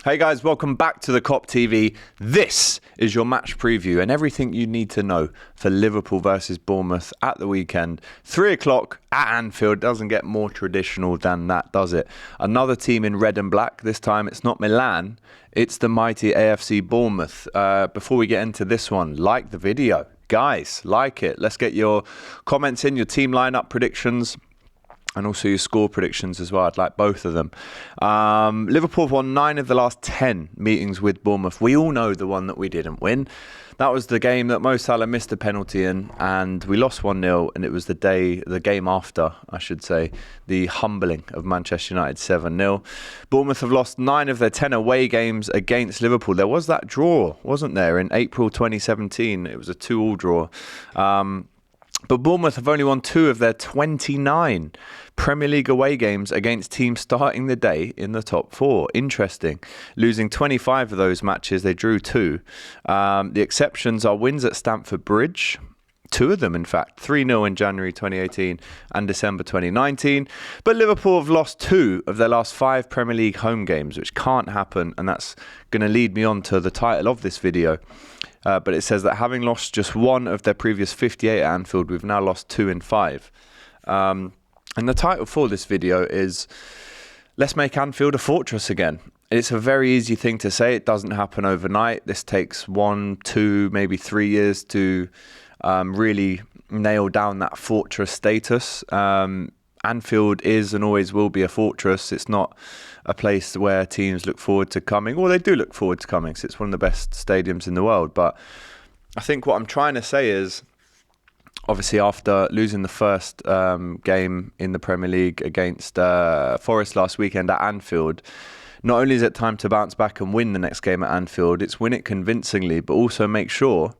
Hey guys, welcome back to the Kop TV. This is your match preview and everything you need to know for Liverpool versus Bournemouth at the weekend. 3 o'clock at Anfield. Doesn't get more traditional than that, does it? Another team in red and black. This time it's not Milan, it's the mighty AFC Bournemouth. Before we get into this one, like the video. Guys, like it. Let's get your comments in, your team lineup predictions, and also your score predictions as well. I'd like both of them. Liverpool have won 9 of the last 10 meetings with Bournemouth. We all know the one that we didn't win. That was the game that Mo Salah missed a penalty in, and we lost 1-0, and it was the game after, I should say, the humbling of Manchester United 7-0. Bournemouth have lost 9 of their 10 away games against Liverpool. There was that draw, wasn't there, in April 2017. It was a 2-2 draw. But Bournemouth have only won 2 of their 29 Premier League away games against teams starting the day in the top 4. Interesting. Losing 25 of those matches, they drew 2. The exceptions are wins at Stamford Bridge. 2 of them, in fact. 3-0 in January 2018 and December 2019. But Liverpool have lost 2 of their last 5 Premier League home games, which can't happen. And that's going to lead me on to the title of this video. But it says that having lost just 1 of their previous 58 at Anfield, we've now lost 2 in 5. And the title for this video is, let's make Anfield a fortress again. It's a very easy thing to say. It doesn't happen overnight. This takes 1, 2, maybe 3 years to really nail down that fortress status. Anfield is and always will be a fortress. It's not a place where teams look forward to coming. Well, they do look forward to coming because it's one of the best stadiums in the world. But I think what I'm trying to say is, obviously after losing the first game in the Premier League against Forest last weekend at Anfield, not only is it time to bounce back and win the next game at Anfield, it's win it convincingly, but also make sure,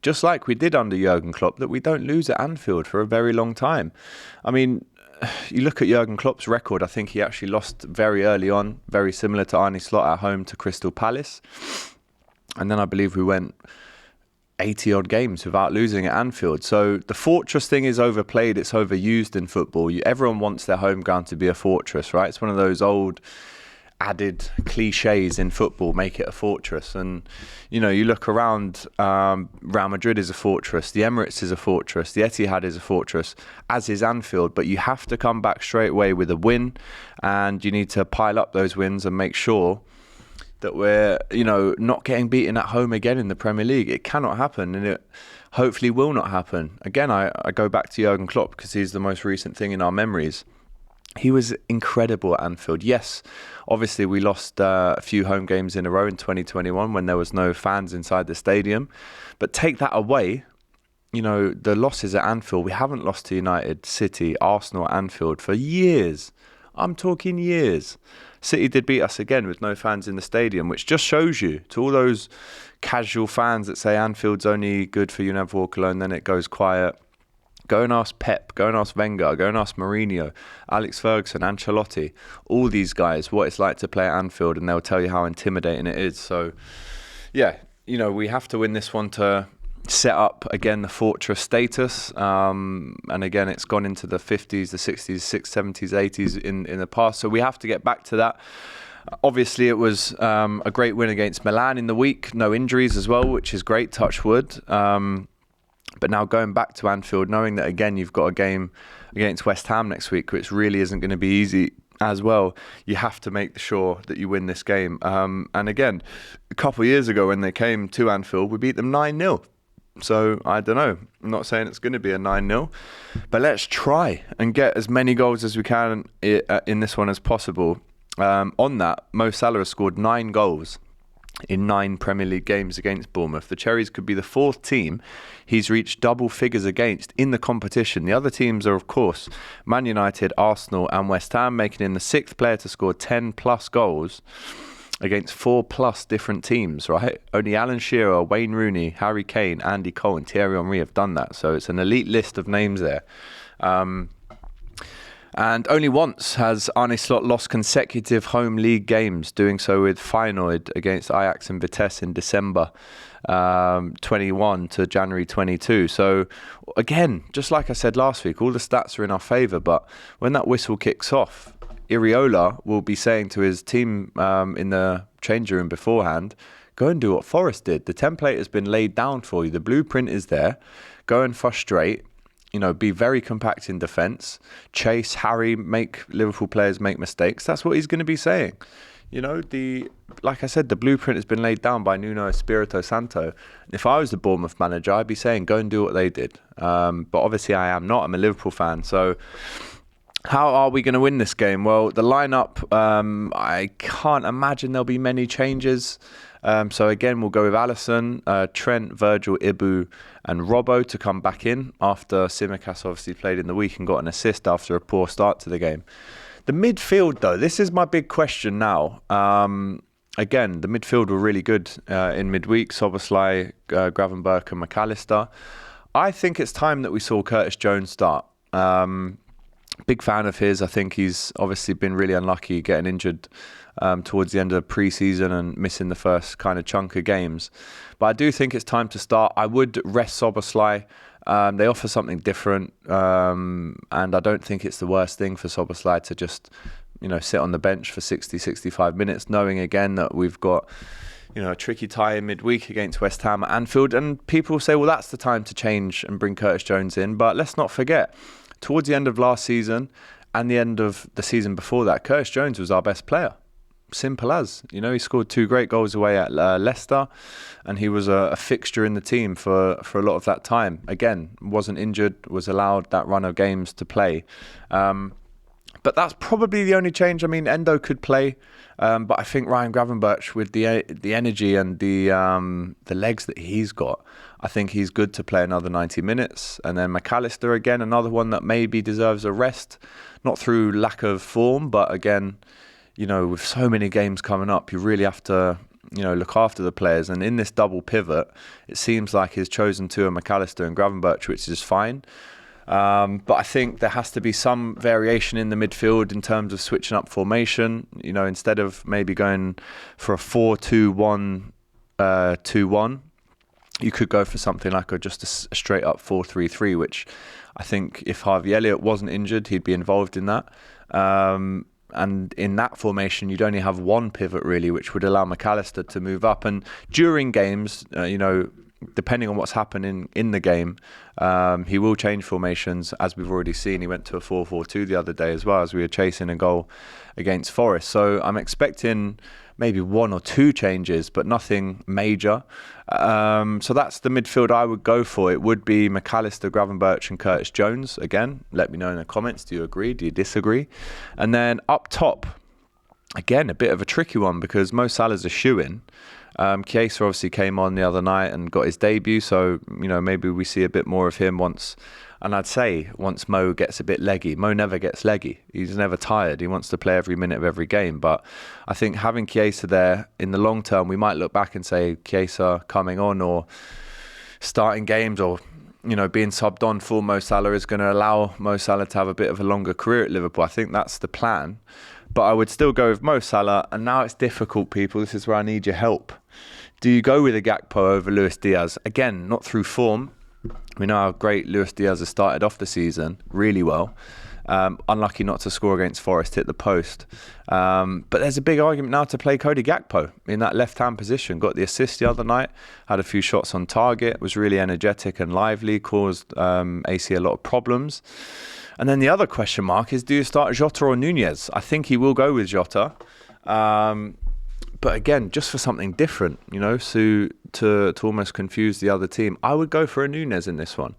just like we did under Jurgen Klopp, that we don't lose at Anfield for a very long time. I mean, you look at Jurgen Klopp's record, I think he actually lost very early on, very similar to Arne Slot at home to Crystal Palace. And then I believe we went 80-odd games without losing at Anfield. So the fortress thing is overplayed, it's overused in football. Everyone wants their home ground to be a fortress, right? It's one of those old added cliches in football, make it a fortress. And you know, you look around, Real Madrid is a fortress, the Emirates is a fortress, the Etihad is a fortress, as is Anfield. But you have to come back straight away with a win, and you need to pile up those wins and make sure that we're, you know, not getting beaten at home again in the Premier League. It cannot happen, and it hopefully will not happen. Again, I go back to Jurgen Klopp because he's the most recent thing in our memories. He was incredible at Anfield. Yes, obviously we lost a few home games in a row in 2021 when there was no fans inside the stadium. But take that away, you know, the losses at Anfield, we haven't lost to United, City, Arsenal at Anfield for years. I'm talking years. City did beat us again with no fans in the stadium, which just shows you, to all those casual fans that say Anfield's only good for you never walk alone, then it goes quiet. Go and ask Pep, go and ask Wenger, go and ask Mourinho, Alex Ferguson, Ancelotti, all these guys, what it's like to play at Anfield, and they'll tell you how intimidating it is. So, yeah, you know, we have to win this one to set up, again, the fortress status. And again, it's gone into the 50s, the 60s, 60s, 70s, 80s in the past. So we have to get back to that. Obviously, it was a great win against Milan in the week. No injuries as well, which is great, touch wood. But now going back to Anfield, knowing that, again, you've got a game against West Ham next week, which really isn't going to be easy as well, you have to make sure that you win this game. And again, a couple of years ago when they came to Anfield, we beat them 9-0. So, I don't know. I'm not saying it's going to be a 9-0. But let's try and get as many goals as we can in this one as possible. On that, Mo Salah has scored 9 goals in 9 Premier League games against Bournemouth. The Cherries could be the 4th team he's reached double figures against in the competition. The other teams are, of course, Man United, Arsenal and West Ham, making him the 6th player to score 10 plus goals against 4 plus different teams, right? Only Alan Shearer, Wayne Rooney, Harry Kane, Andy Cole and Thierry Henry have done that. So it's an elite list of names there. And only once has Arne Slot lost consecutive home league games, doing so with Feyenoord against Ajax and Vitesse in December 21 to January 22. So again, just like I said last week, all the stats are in our favour, but when that whistle kicks off, Iriola will be saying to his team in the changing room beforehand, go and do what Forest did. The template has been laid down for you. The blueprint is there. Go and frustrate, be very compact in defence, chase, harry, make Liverpool players make mistakes. That's what he's going to be saying. Like I said, the blueprint has been laid down by Nuno Espirito Santo. If I was the Bournemouth manager, I'd be saying, go and do what they did. But obviously I am not. I'm a Liverpool fan. So how are we going to win this game? Well, the lineup, I can't imagine there'll be many changes. So again, we'll go with Alisson, Trent, Virgil, Ibu and Robbo to come back in after Tsimikas obviously played in the week and got an assist after a poor start to the game. The midfield, though, this is my big question now. Again, the midfield were really good in midweek. Szoboszlai, Gravenberch and McAllister. I think it's time that we saw Curtis Jones start. Big fan of his. I think he's obviously been really unlucky getting injured towards the end of the pre-season and missing the first kind of chunk of games. But I do think it's time to start. I would rest Szoboszlai. They offer something different, and I don't think it's the worst thing for Szoboszlai to just, sit on the bench for 60, 65 minutes, knowing again that we've got, a tricky tie in midweek against West Ham at Anfield. And people say, well, that's the time to change and bring Curtis Jones in. But let's not forget, towards the end of last season and the end of the season before that, Curtis Jones was our best player. Simple as. He scored 2 great goals away at Leicester, and he was a fixture in the team for a lot of that time. Again, wasn't injured, was allowed that run of games to play. But that's probably the only change. I mean, Endo could play, but I think Ryan Gravenberch, with the energy and the legs that he's got, I think he's good to play another 90 minutes. And then McAllister, again, another one that maybe deserves a rest, not through lack of form, but again, with so many games coming up, you really have to, look after the players. And in this double pivot, it seems like he's chosen two of McAllister and Gravenberch, which is fine. But I think there has to be some variation in the midfield in terms of switching up formation. Instead of maybe going for a 4-2-1, 2-1, you could go for something like just a straight up 4-3-3, which I think if Harvey Elliott wasn't injured, he'd be involved in that. And in that formation, you'd only have one pivot really, which would allow McAllister to move up. And during games, depending on what's happening in the game, he will change formations, as we've already seen. He went to a 4-4-2 the other day as well, as we were chasing a goal against Forest. So I'm expecting maybe 1 or 2 changes, but nothing major. So that's the midfield I would go for. It would be McAllister, Gravenberch and Curtis Jones. Again, let me know in the comments. Do you agree? Do you disagree? And then up top, again, a bit of a tricky one because Mo Salah's a shoo-in. Chiesa obviously came on the other night and got his debut, so maybe we see a bit more of him once. And I'd say once Mo gets a bit leggy. Mo never gets leggy. He's never tired. He wants to play every minute of every game. But I think having Chiesa there in the long term, we might look back and say Chiesa coming on or starting games or being subbed on for Mo Salah is going to allow Mo Salah to have a bit of a longer career at Liverpool. I think that's the plan. But I would still go with Mo Salah. And now it's difficult, people. This is where I need your help. Do you go with a Gakpo over Luis Diaz? Again, not through form. We know how great Luis Diaz has started off the season really well. Unlucky not to score against Forest, hit the post. But there's a big argument now to play Cody Gakpo in that left-hand position. Got the assist the other night, had a few shots on target, was really energetic and lively, caused AC a lot of problems. And then the other question mark is, do you start Jota or Nunez? I think he will go with Jota. But again, just for something different, so to almost confuse the other team, I would go for a Nunez in this one.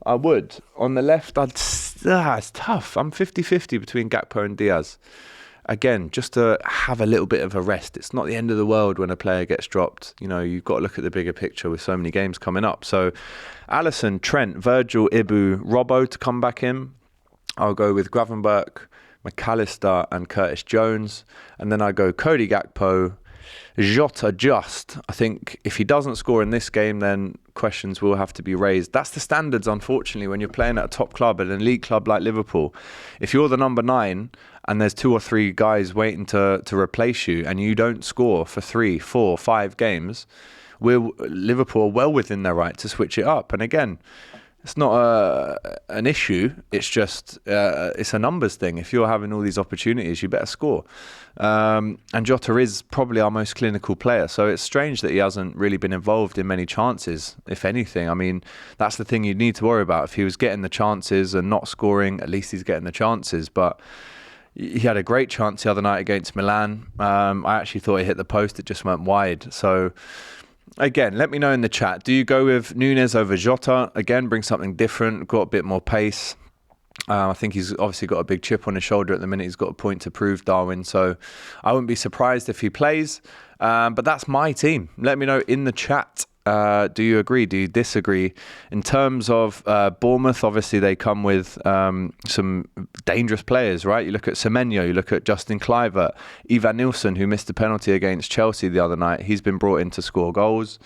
I would. On the left, it's tough. I'm 50-50 between Gakpo and Diaz. Again, just to have a little bit of a rest. It's not the end of the world when a player gets dropped. You've got to look at the bigger picture with so many games coming up. So Alisson, Trent, Virgil, Ibu, Robbo to come back in. I'll go with Gravenberch, McAllister and Curtis Jones. And then I go Cody Gakpo, Jota just. I think if he doesn't score in this game, then questions will have to be raised. That's the standards, unfortunately, when you're playing at a top club, at an elite club like Liverpool. If you're the number 9 and there's 2 or 3 guys waiting to replace you and you don't score for 3, 4, 5 games, Liverpool are well within their right to switch it up. And again, it's not an issue. It's just it's a numbers thing. If you're having all these opportunities, you better score. And Jota is probably our most clinical player, so it's strange that he hasn't really been involved in many chances, if anything. I mean, that's the thing you need to worry about. If he was getting the chances and not scoring, at least he's getting the chances. But he had a great chance the other night against Milan. I actually thought he hit the post. It just went wide. So again, let me know in the chat. Do you go with Núñez over Jota? Again, bring something different, got a bit more pace. I think he's obviously got a big chip on his shoulder at the minute. He's got a point to prove, Darwin. So I wouldn't be surprised if he plays. But that's my team. Let me know in the chat. Do you agree? Do you disagree? In terms of Bournemouth, obviously they come with some dangerous players, right? You look at Semenyo, you look at Justin Kluivert, Ivan Nilsson, who missed a penalty against Chelsea the other night. He's been brought in to score goals.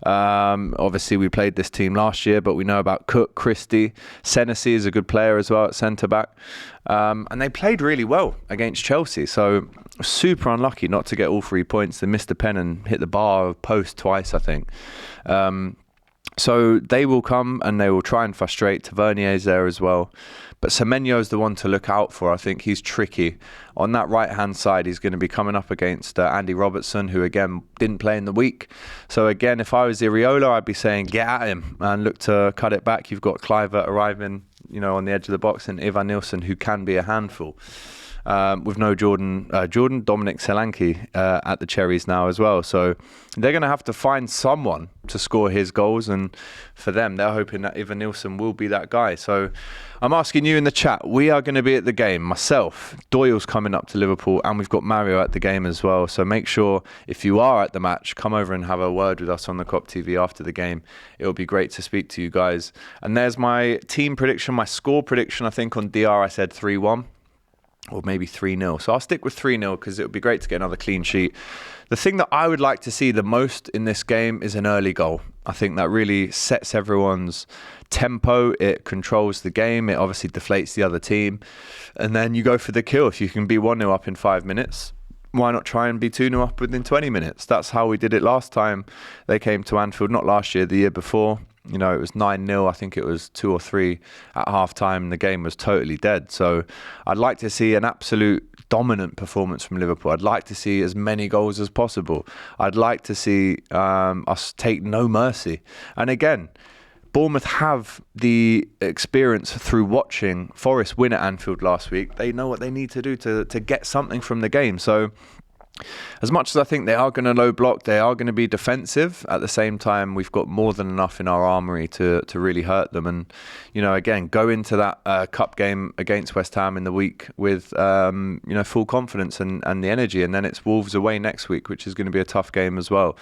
Obviously, we played this team last year, but we know about Cook, Christie. Senesi is a good player as well at centre-back. And they played really well against Chelsea. So super unlucky not to get all 3 points. They missed a pen and hit the bar post twice, I think. So they will come and they will try and frustrate. Tavernier's there as well. But Semenyo is the one to look out for. I think he's tricky. On that right-hand side, he's going to be coming up against Andy Robertson, who, again, didn't play in the week. So, again, if I was Iriola, I'd be saying get at him and look to cut it back. You've got Kluivert arriving, on the edge of the box, and Ivan Nilsson, who can be a handful. With no Dominic Solanke at the Cherries now as well. So they're going to have to find someone to score his goals, and for them, they're hoping that Ivan Nilsson will be that guy. So I'm asking you in the chat, we are going to be at the game. Myself, Doyle's coming up to Liverpool, and we've got Mario at the game as well. So make sure, if you are at the match, come over and have a word with us on the Kop TV after the game. It'll be great to speak to you guys. And there's my team prediction, my score prediction. I think on DR I said 3-1. Or maybe 3-0. So I'll stick with 3-0 because it would be great to get another clean sheet. The thing that I would like to see the most in this game is an early goal. I think that really sets everyone's tempo. It controls the game. It obviously deflates the other team. And then you go for the kill. If you can be 1-0 up in 5 minutes, why not try and be 2-0 up within 20 minutes? That's how we did it last time they came to Anfield. Not last year, the year before. It was 9-0. I think it was 2 or 3 at half-time, and the game was totally dead. So I'd like to see an absolute dominant performance from Liverpool. I'd like to see as many goals as possible. I'd like to see us take no mercy. And again, Bournemouth have the experience through watching Forest win at Anfield last week. They know what they need to do to get something from the game. So as much as I think they are going to low block, they are going to be defensive. At the same time, we've got more than enough in our armoury to really hurt them. And, again, go into that cup game against West Ham in the week with, full confidence and the energy. And then it's Wolves away next week, which is going to be a tough game as well.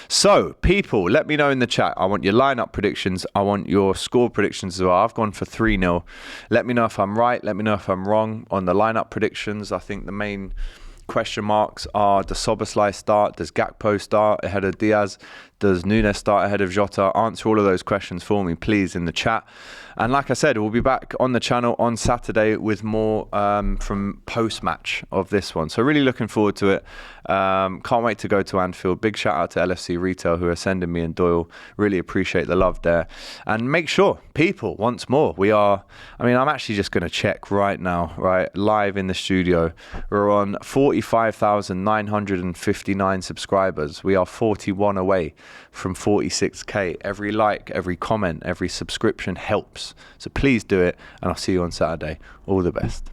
So, people, let me know in the chat. I want your lineup predictions. I want your score predictions as well. I've gone for 3-0. Let me know if I'm right. Let me know if I'm wrong on the lineup predictions. I think the main question marks are: does Szoboszlai start? Does Gakpo start ahead of Diaz? Does Núñez start ahead of Jota? Answer all of those questions for me, please, in the chat. And like I said, we'll be back on the channel on Saturday with more from post-match of this one. So really looking forward to it. Can't wait to go to Anfield. Big shout out to LFC Retail who are sending me and Doyle. Really appreciate the love there. And make sure, people, once more, I'm actually just going to check right now, right, live in the studio. We're on 45,959 subscribers. We are 41 away from 46k. Every like, every comment, every subscription helps. So please do it, and I'll see you on Saturday. All the best.